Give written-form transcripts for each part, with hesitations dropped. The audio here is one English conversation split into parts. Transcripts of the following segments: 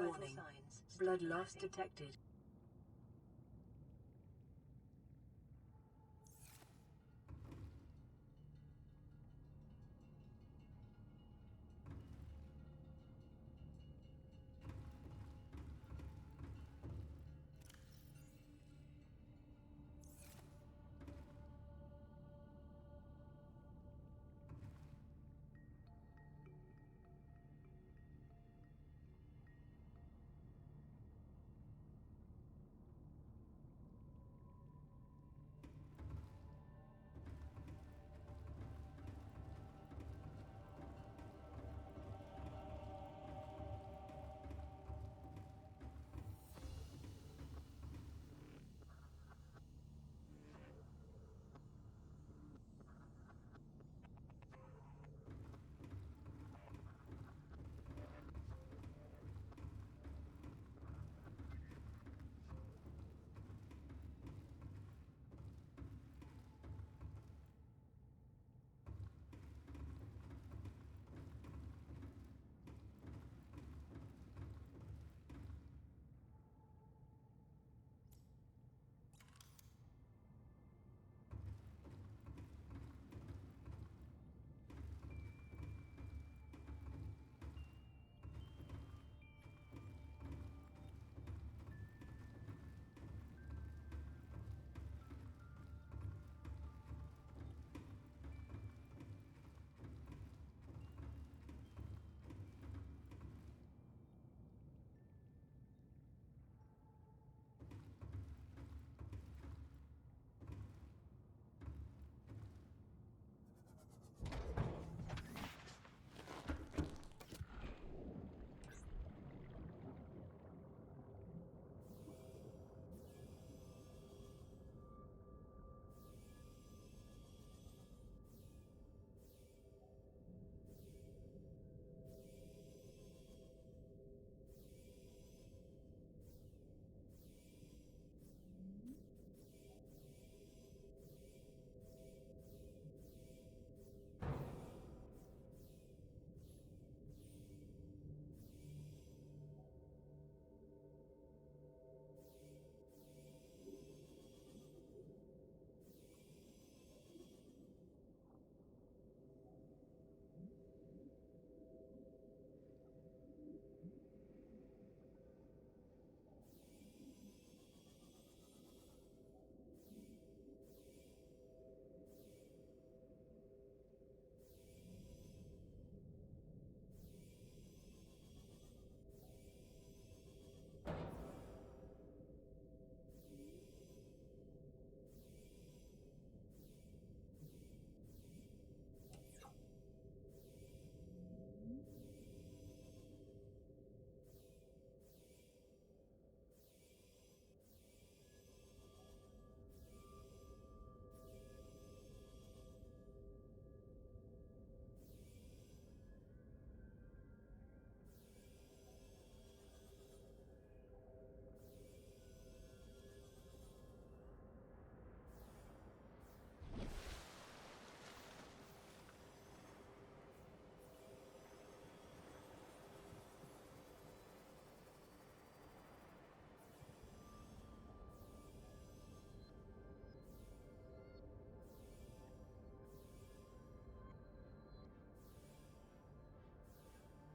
Warning. Blood loss detected.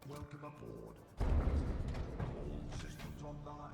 Welcome aboard. All systems online.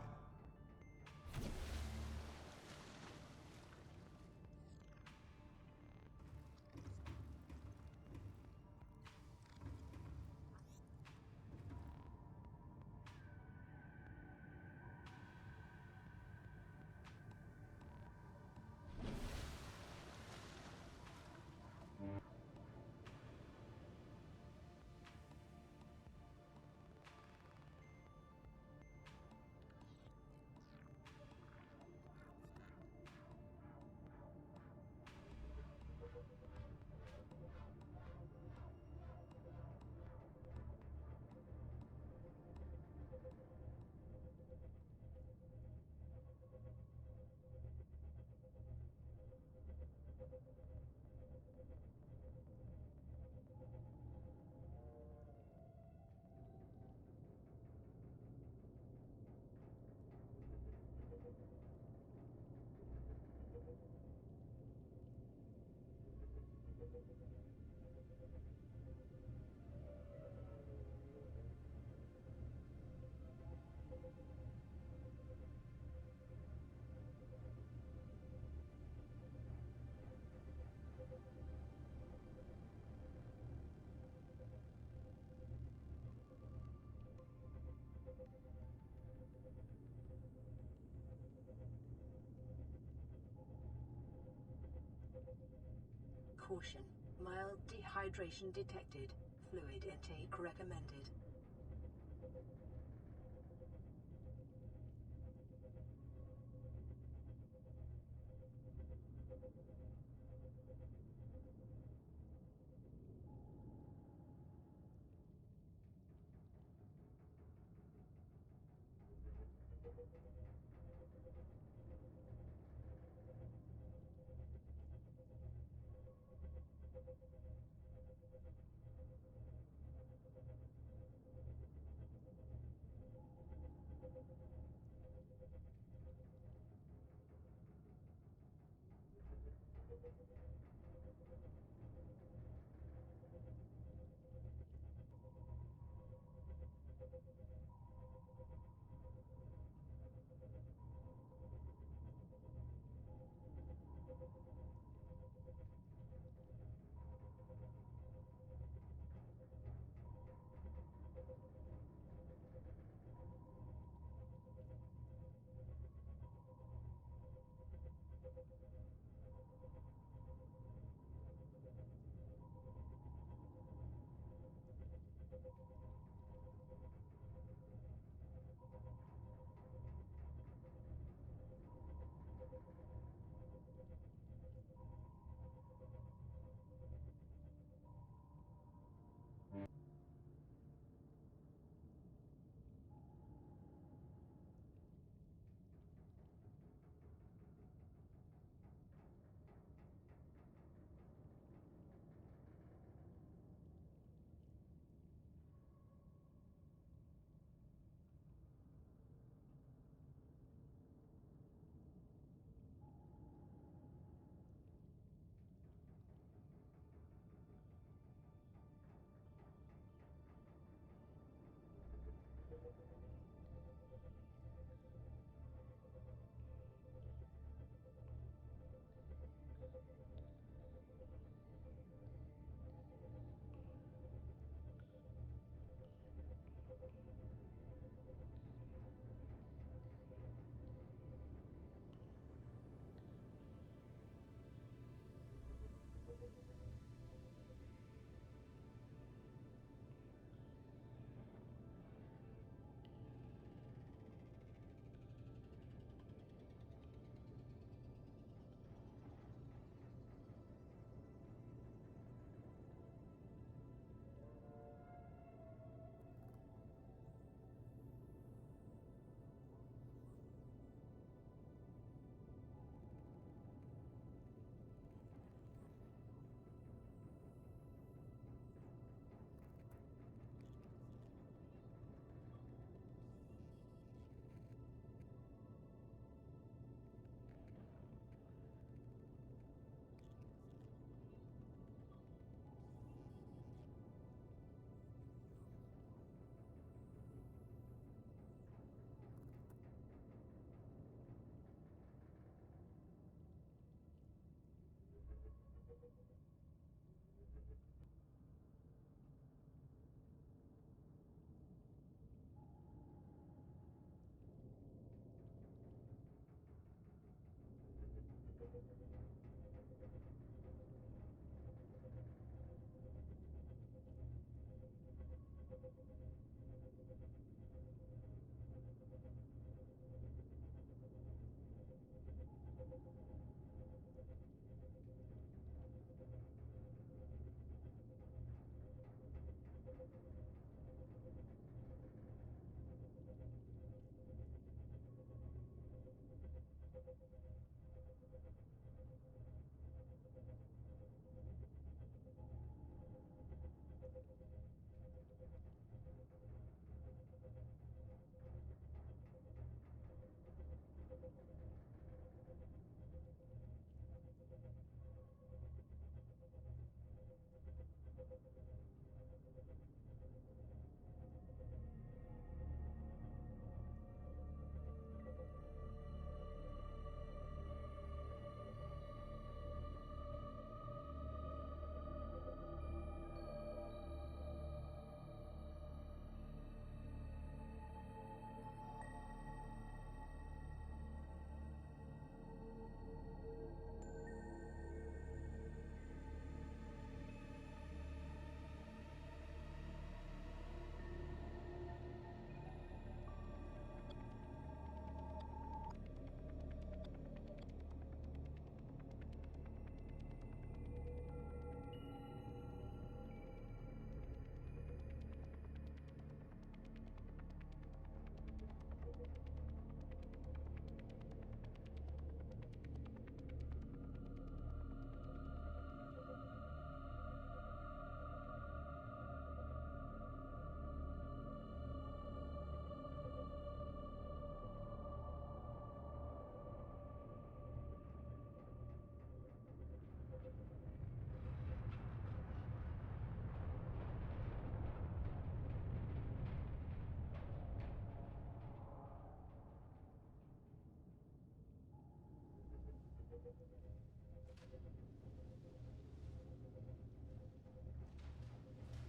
Caution. Mild dehydration detected. Fluid intake recommended.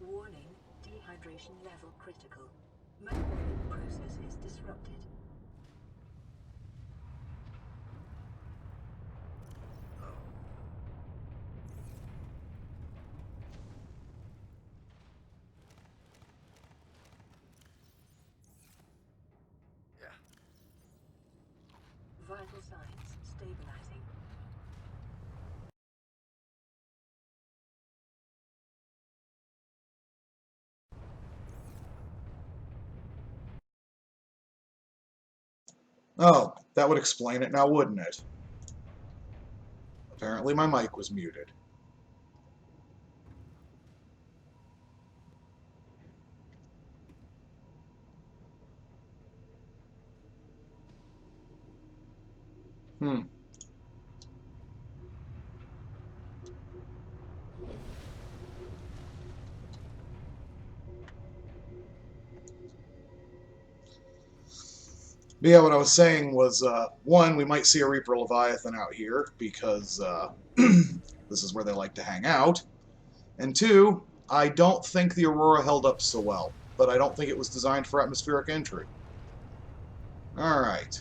Warning, dehydration level critical. Metabolic processes disrupted. Vital signs stabilizing. Oh, that would explain it now, wouldn't it? Apparently my mic was muted. Hmm. But yeah, what I was saying was, one, we might see a Reaper Leviathan out here, because this is where they like to hang out. And two, I don't think the Aurora held up so well, but I don't think it was designed for atmospheric entry. Alright.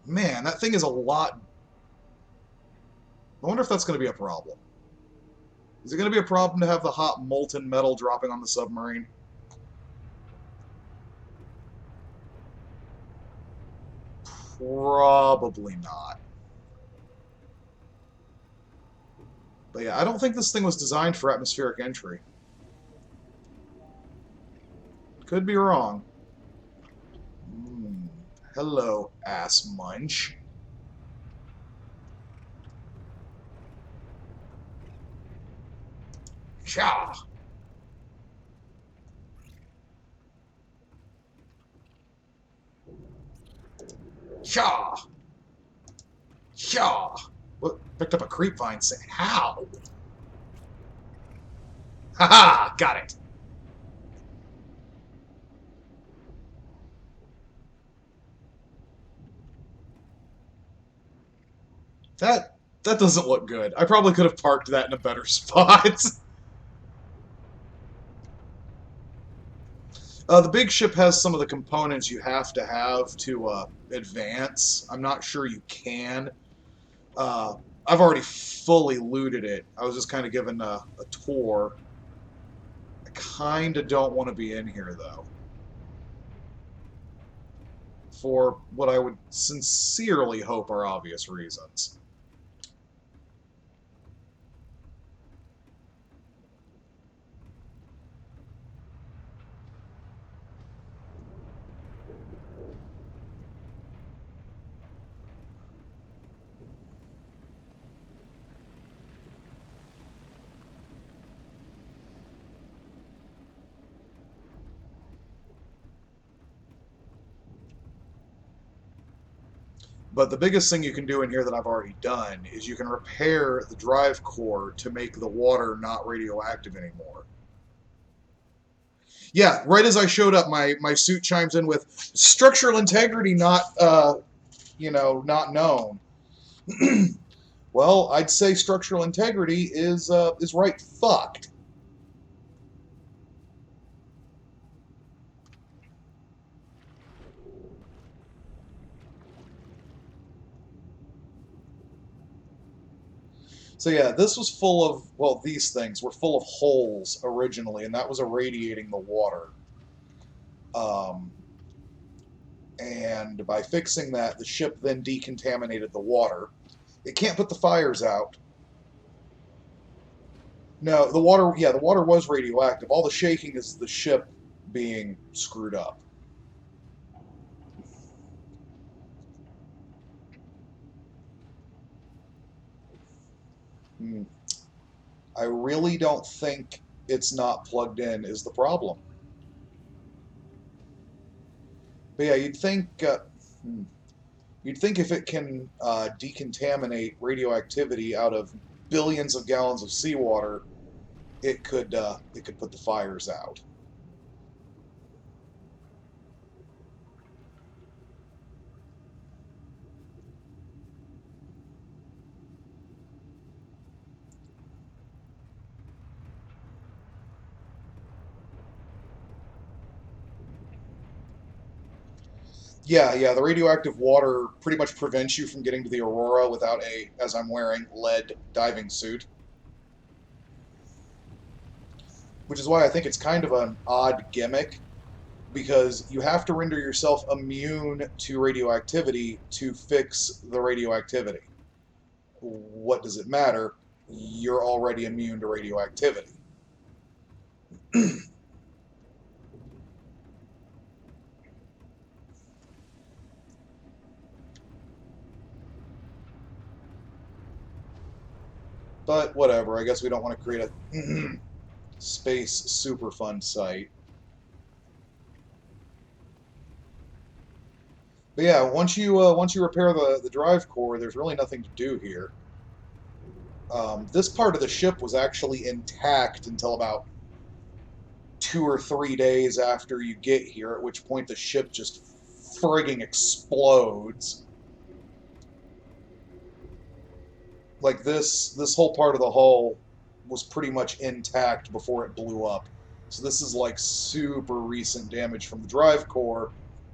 Man, that thing is a lot... I wonder if that's going to be a problem. Is it going to be a problem to have the hot molten metal dropping on the submarine? Probably not. But yeah, I don't think this thing was designed for atmospheric entry. Could be wrong. Hello, ass munch. Sha! Sha! Sha! What? Picked up a creep vine saying, how? Haha! Got it! That doesn't look good. I probably could have parked that in a better spot. The big ship has some of the components you have to advance. I'm not sure you can. I've already fully looted it. I was just kind of given a tour. I kind of don't want to be in here, though. For what I would sincerely hope are obvious reasons. But the biggest thing you can do in here that I've already done is you can repair the drive core to make the water not radioactive anymore. Yeah, right as I showed up, my suit chimes in with structural integrity not, not known. Well, I'd say structural integrity is right fucked. So yeah, this was full of, well, these things were full of holes originally, and that was irradiating the water. And by fixing that, the ship then decontaminated the water. It can't put the fires out. No, the water, yeah, the water was radioactive. All the shaking is the ship being screwed up. I really don't think it's not plugged in is the problem. But yeah, you'd think if it can decontaminate radioactivity out of billions of gallons of seawater, it could put the fires out. Yeah, the radioactive water pretty much prevents you from getting to the Aurora without a, as I'm wearing, lead diving suit. Which is why I think it's kind of an odd gimmick, because you have to render yourself immune to radioactivity to fix the radioactivity. What does it matter? You're already immune to radioactivity. But whatever, I guess we don't want to create a space Superfund site. But yeah, once you repair the drive core, there's really nothing to do here. This part of the ship was actually intact until about 2 or 3 days after you get here, at which point the ship just frigging explodes. Like this whole part of the hull was pretty much intact before it blew up. So this is like super recent damage from the drive core,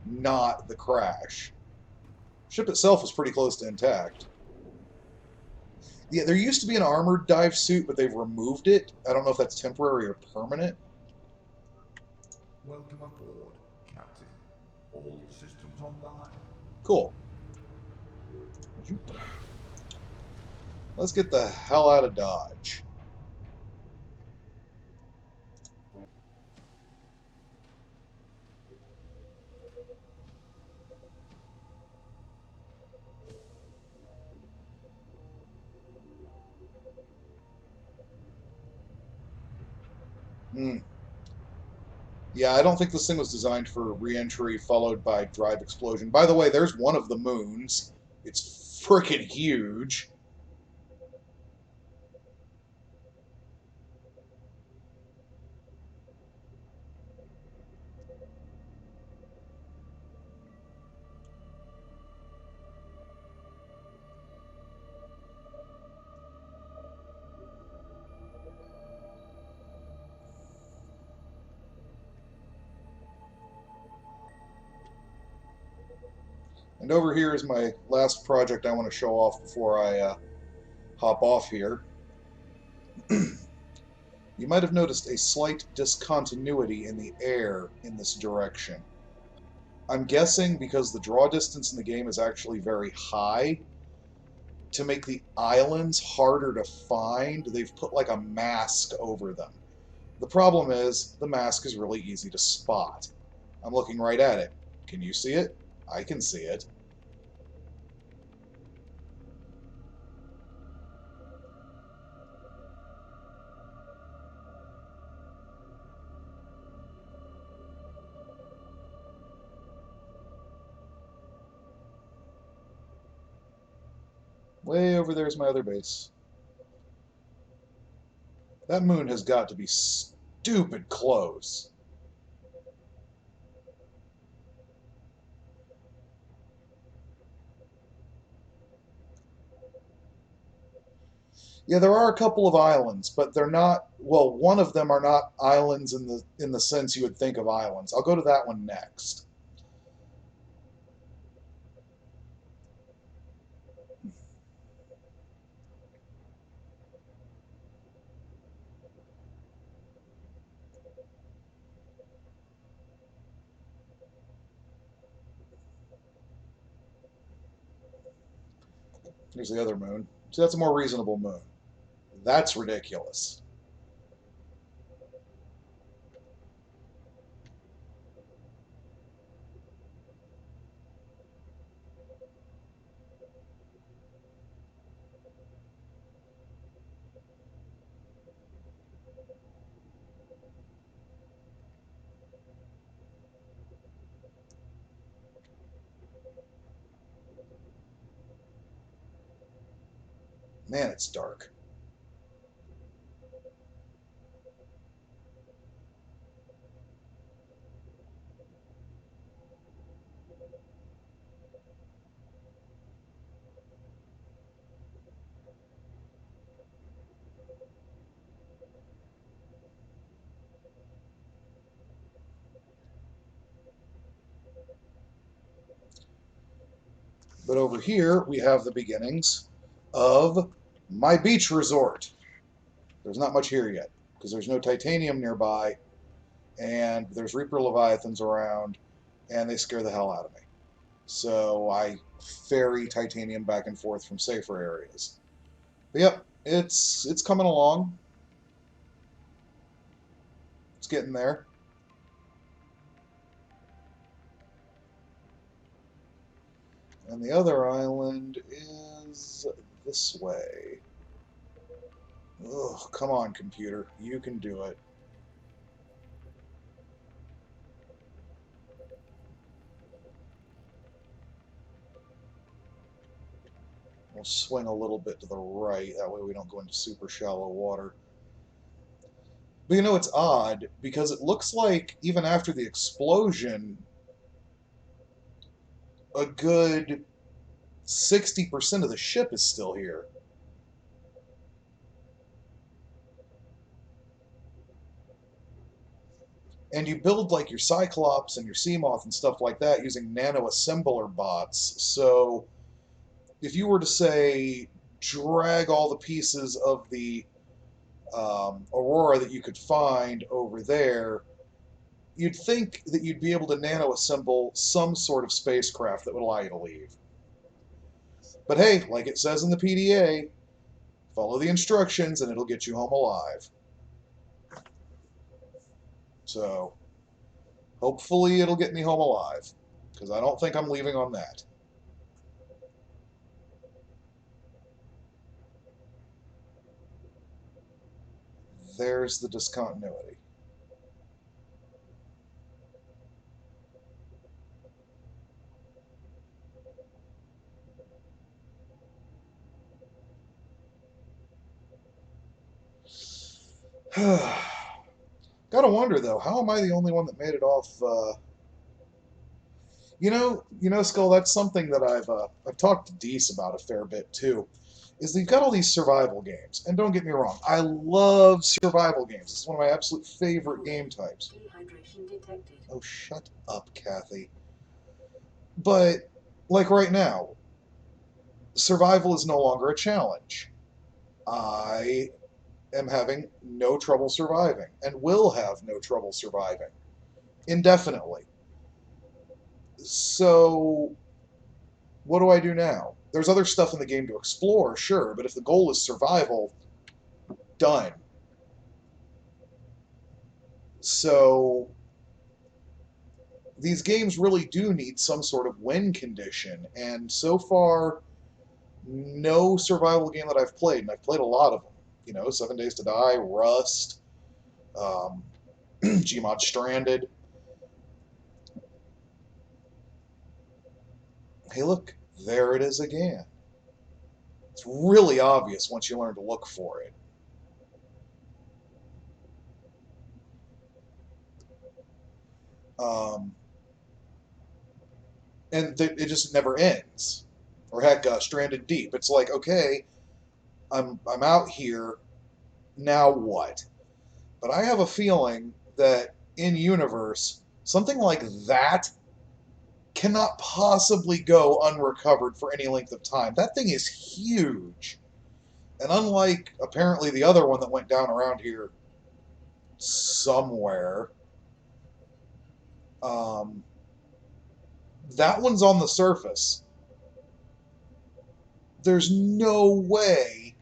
not the crash. Ship itself was pretty close to intact. Yeah, there used to be an armored dive suit, but they've removed it. I don't know if that's temporary or permanent. Welcome aboard, Captain. All systems online. Cool. Let's get the hell out of Dodge. Hmm. Yeah, I don't think this thing was designed for re-entry followed by drive explosion. By the way, there's one of the moons. It's freaking huge. And over here is my last project I want to show off before I hop off here. You might have noticed a slight discontinuity in the air in this direction. I'm guessing because the draw distance in the game is actually very high, to make the islands harder to find, they've put like a mask over them. The problem is, the mask is really easy to spot. I'm looking right at it. Can you see it? I can see it. Way over there is my other base. That moon has got to be stupid close. Yeah, there are a couple of islands, but they're not. Well, one of them are not islands in the sense you would think of islands. I'll go to that one next. Here's the other moon. So that's a more reasonable moon. That's ridiculous. Man, it's dark. But over here, we have the beginnings of my beach resort. There's not much here yet, because there's no titanium nearby, and there's Reaper Leviathans around, and they scare the hell out of me. So I ferry titanium back and forth from safer areas. But yep, it's coming along. It's getting there. And the other island is this way. Ugh, come on, computer. You can do it. We'll swing a little bit to the right. That way we don't go into super shallow water. But you know, it's odd, because it looks like even after the explosion, a good 60% of the ship is still here. And you build like your Cyclops and your Seamoth and stuff like that using nano-assembler bots. So if you were to say drag all the pieces of the Aurora that you could find over there, you'd think that you'd be able to nano-assemble some sort of spacecraft that would allow you to leave. But hey, like it says in the PDA, follow the instructions and it'll get you home alive. So hopefully it'll get me home alive, because I don't think I'm leaving on that. There's the discontinuity. Gotta wonder though, how am I the only one that made it off? Skull. That's something that I've talked to Deese about a fair bit too. Is that you've got all these survival games, and don't get me wrong, I love survival games. It's one of my absolute favorite game types. Dehydration detected. Oh, shut up, Kathy. But like right now, survival is no longer a challenge. I am having no trouble surviving, and will have no trouble surviving indefinitely. So, what do I do now? There's other stuff in the game to explore, sure, but if the goal is survival, done. So, these games really do need some sort of win condition, and so far, no survival game that I've played, and I've played a lot of them. 7 Days to Die, Rust, Gmod Stranded. Hey, look, there it is again. It's really obvious once you learn to look for it. Um, and it just never ends. Or heck, Stranded Deep. It's like, okay, I'm out here. Now what? But I have a feeling that in universe, something like that cannot possibly go unrecovered for any length of time. That thing is huge. And unlike apparently the other one that went down around here somewhere, um, that one's on the surface. There's no way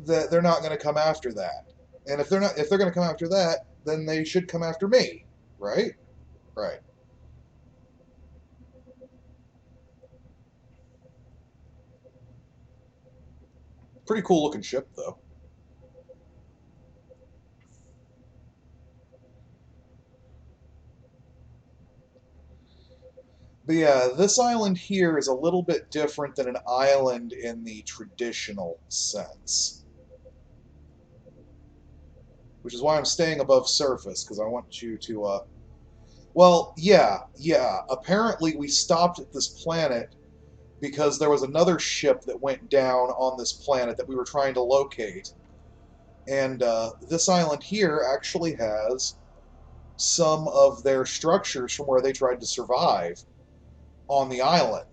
that they're not going to come after that. And if they're going to come after that, then they should come after me, right? Right. Pretty cool looking ship, though. But yeah, this island here is a little bit different than an island in the traditional sense. Which is why I'm staying above surface, because I want you to, well, yeah. Apparently we stopped at this planet because there was another ship that went down on this planet that we were trying to locate. And this island here actually has some of their structures from where they tried to survive on the island.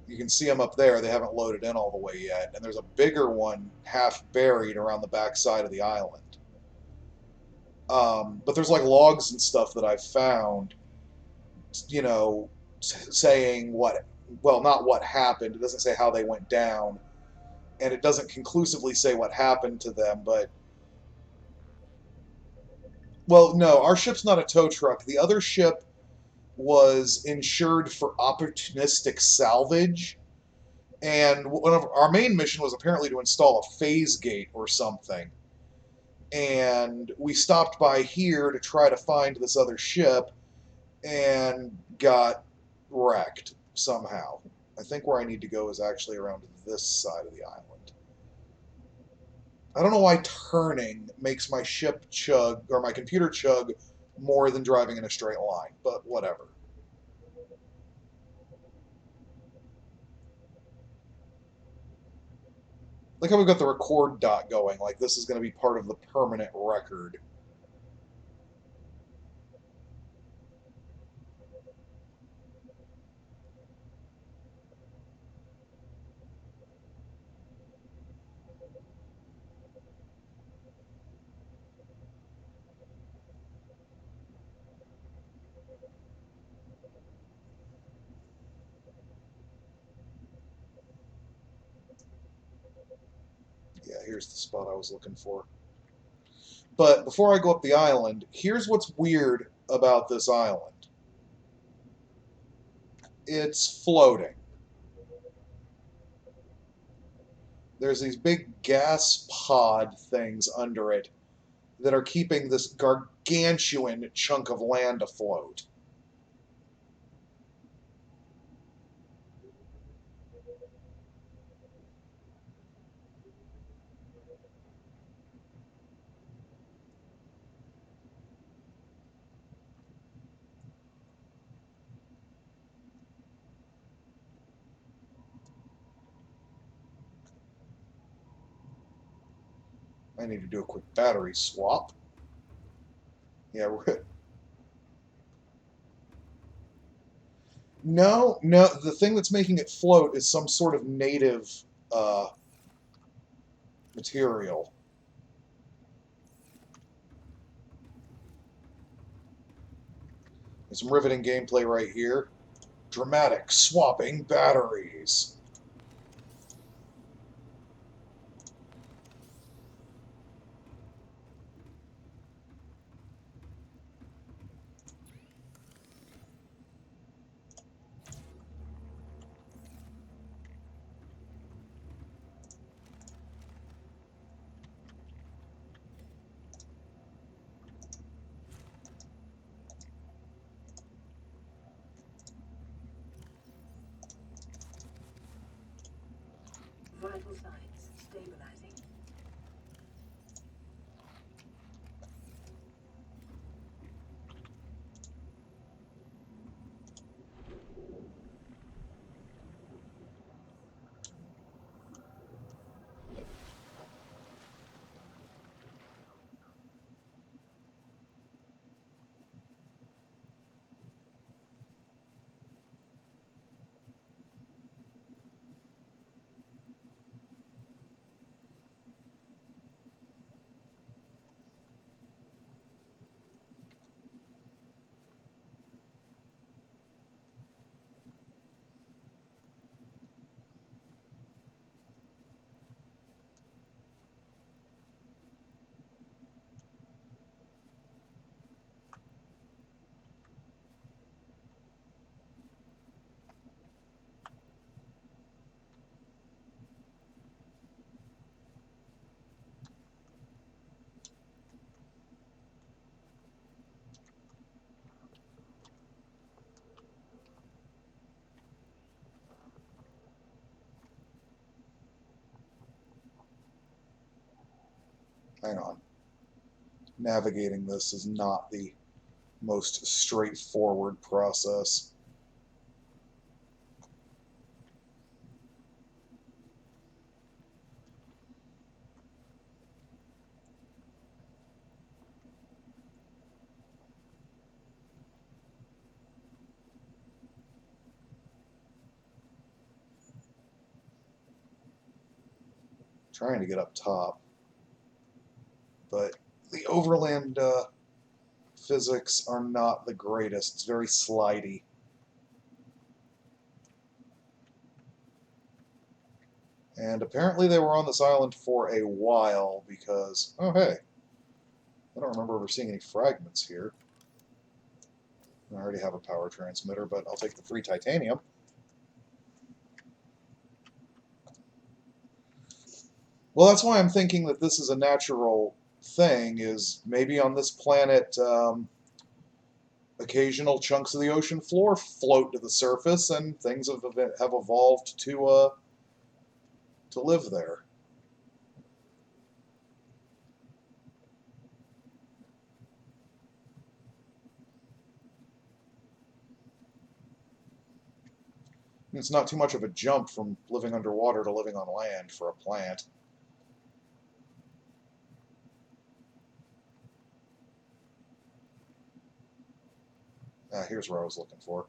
You can see them up there. They haven't loaded in all the way yet. And there's a bigger one half buried around the back side of the island. But there's like logs and stuff that I've found, you know, saying what, well, not what happened. It doesn't say how they went down. And it doesn't conclusively say what happened to them, but well, no, our ship's not a tow truck. The other ship was insured for opportunistic salvage, and one of our main mission was apparently to install a phase gate or something. And we stopped by here to try to find this other ship and got wrecked somehow. I think where I need to go is actually around this side of the island. I don't know why turning makes my ship chug, or my computer chug, more than driving in a straight line, but whatever. Like how we've got the record dot going, like this is going to be part of the permanent record. Yeah, here's the spot I was looking for. But before I go up the island, here's what's weird about this island. It's floating. There's these big gas pod things under it that are keeping this gargantuan chunk of land afloat. I need to do a quick battery swap. Yeah, we're... No, no, the thing that's making it float is some sort of native material. There's some riveting gameplay right here. Dramatic swapping batteries. Vital signs stabilizing. Hang on. Navigating this is not the most straightforward process. Trying to get up top. But the overland physics are not the greatest. It's very slidey. And apparently they were on this island for a while because... Oh, hey. I don't remember ever seeing any fragments here. I already have a power transmitter, but I'll take the free titanium. Well, that's why I'm thinking that this is a natural thing, is maybe on this planet, occasional chunks of the ocean floor float to the surface, and things have evolved to live there. It's not too much of a jump from living underwater to living on land for a plant. Ah, here's what I was looking for.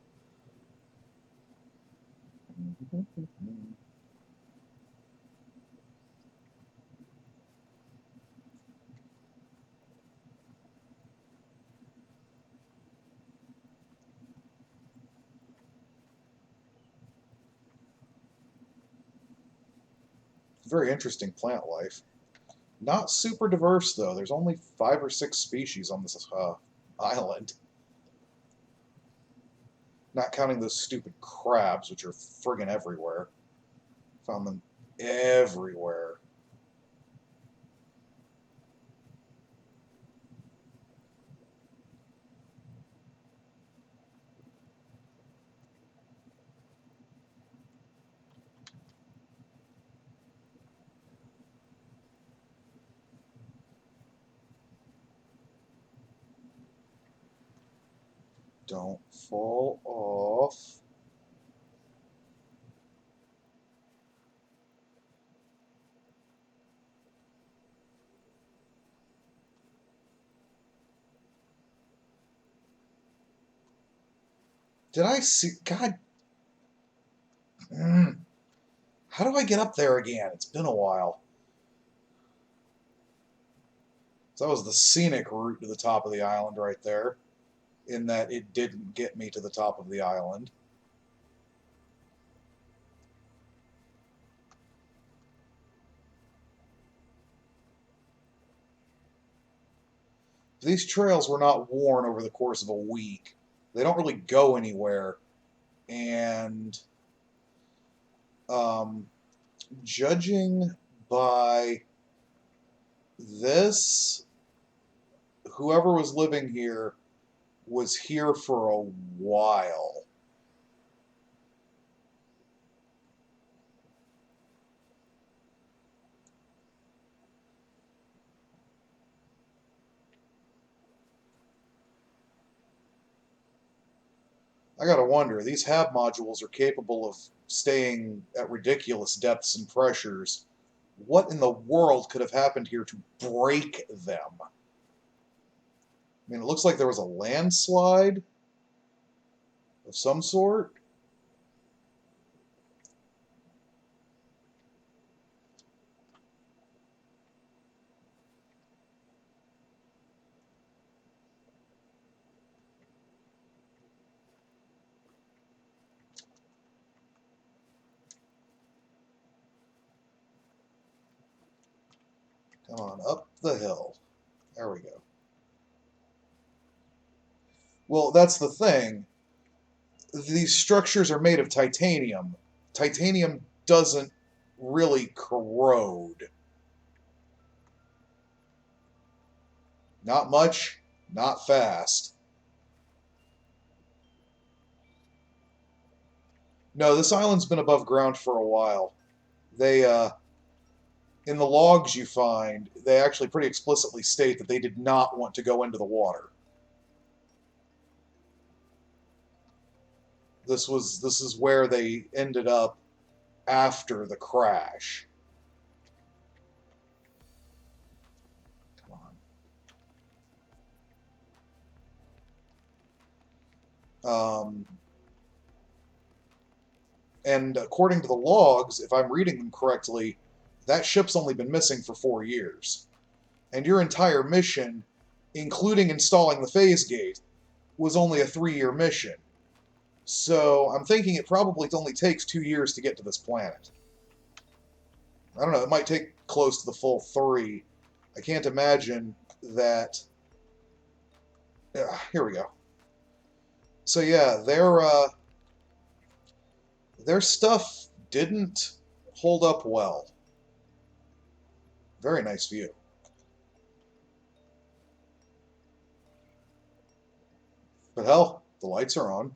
Very interesting plant life. Not super diverse, though. There's only 5 or 6 species on this island. Not counting those stupid crabs, which are friggin' everywhere. Found them everywhere. Don't fall off. Did I see... God... How do I get up there again? It's been a while. So that was the scenic route to the top of the island right there, in that it didn't get me to the top of the island. These trails were not worn over the course of a week. They don't really go anywhere. And judging by this, whoever was living here was here for a while. I gotta wonder, these HAB modules are capable of staying at ridiculous depths and pressures. What in the world could have happened here to break them? I mean, it looks like there was a landslide of some sort. Come on, up the hill. There we go. Well, that's the thing. These structures are made of titanium. Titanium doesn't really corrode. Not much, not fast. No, this island's been above ground for a while. They, in the logs you find, they actually pretty explicitly state that they did not want to go into the water. This is where they ended up after the crash. Come on. And according to the logs, if I'm reading them correctly, that ship's only been missing for 4 years. And your entire mission, including installing the phase gate, was only a 3-year mission. So I'm thinking it probably only takes 2 years to get to this planet. I don't know, it might take close to the full 3. I can't imagine that... here we go. So yeah, their stuff didn't hold up well. Very nice view. But hell, the lights are on.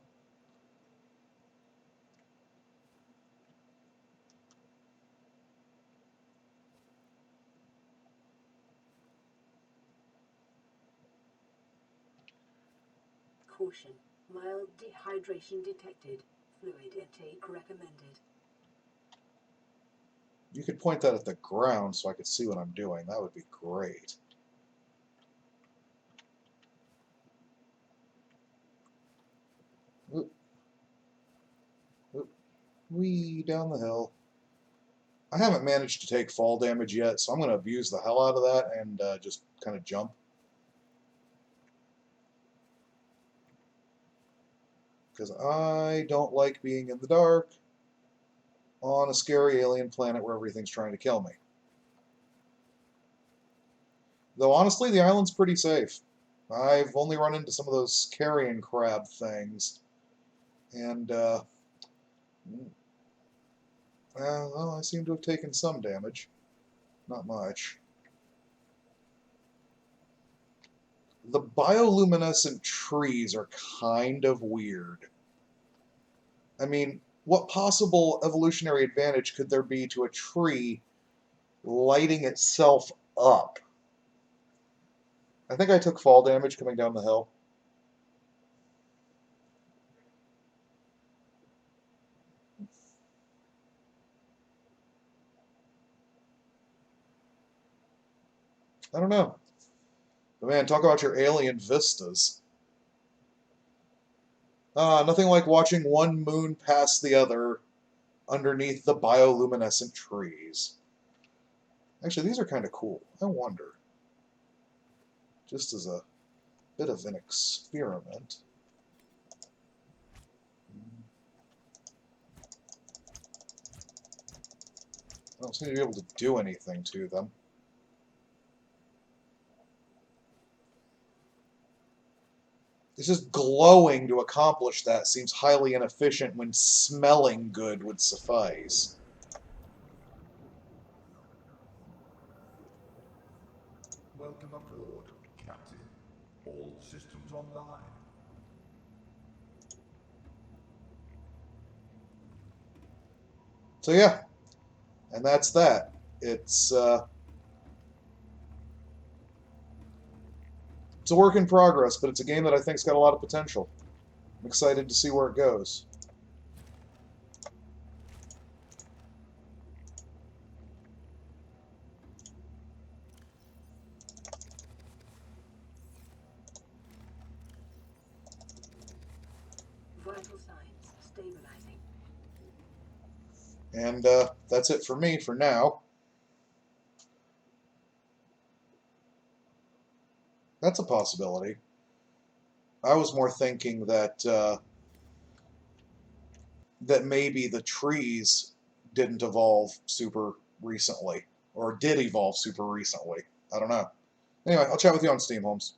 Caution. Mild dehydration detected. Fluid intake recommended. You could point that at the ground so I could see what I'm doing. That would be great. Oop. Oop. Whee, down the hill. I haven't managed to take fall damage yet, so I'm going to abuse the hell out of that and just kind of jump. Because I don't like being in the dark on a scary alien planet where everything's trying to kill me. Though honestly, the island's pretty safe. I've only run into some of those carrion crab things. And, well, I seem to have taken some damage. Not much. The bioluminescent trees are kind of weird. I mean, what possible evolutionary advantage could there be to a tree lighting itself up? I think I took fall damage coming down the hill. I don't know. But man, talk about your alien vistas. Nothing like watching one moon pass the other underneath the bioluminescent trees. Actually, these are kind of cool. I wonder. Just as a bit of an experiment. I don't seem to be able to do anything to them. It's just glowing to accomplish that seems highly inefficient when smelling good would suffice. Welcome aboard, Captain. All systems online. So yeah, and that's that. It's a work in progress, but it's a game that I think's got a lot of potential. I'm excited to see where it goes. Vital signs stabilizing. And that's it for me for now. That's a possibility. I was more thinking that that maybe the trees didn't evolve super recently, or did evolve super recently. I don't know. Anyway, I'll chat with you on Steam, Holmes.